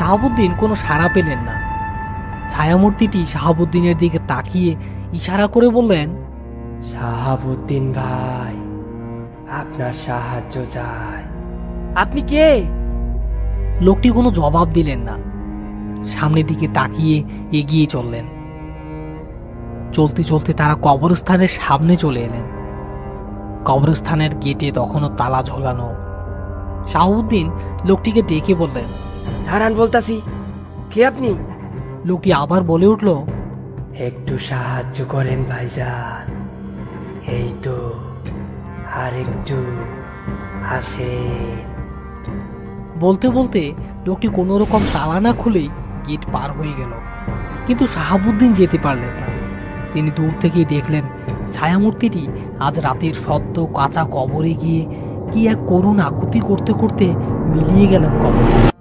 শাহাবুদ্দিন কোনো সাড়া পেলেন না। ছায়ামূর্তিটি শাহাবুদ্দিনের দিকে তাকিয়ে ইশারা করে বললেন, শাহাবুদ্দিন ভাই, আপনার সাহায্য চাই। আপনি কে? লোকটি কোনো জবাব দিলেন না, সামনের দিকে তাকিয়ে এগিয়ে চললেন। চলতে চলতে তারা কবরস্থানের সামনে চলে এলেন। কবরস্থানের গেটে তখনও তালা ঝোলানো। শাহাবুদ্দিন লোকটিকে ডেকে বললেন, দাঁড়ান বলতাছি, কে আপনি? লোকটি আবার বলে উঠল, একটু সাহায্য করেন ভাইজান, এই তো, আর একটু, আসেন। বলতে বলতে লোকটি কোনো রকম তালা না খুলেই গেট পার হয়ে গেল। কিন্তু শাহাবুদ্দিন যেতে পারলেন না। তিনি দূর থেকেই দেখলেন ছায়ামূর্তিটি আজ রাতের সদ্য কাঁচা কবরে গিয়ে কি এক করুণ আকুতি করতে করতে মিলিয়ে গেলেন কবরে।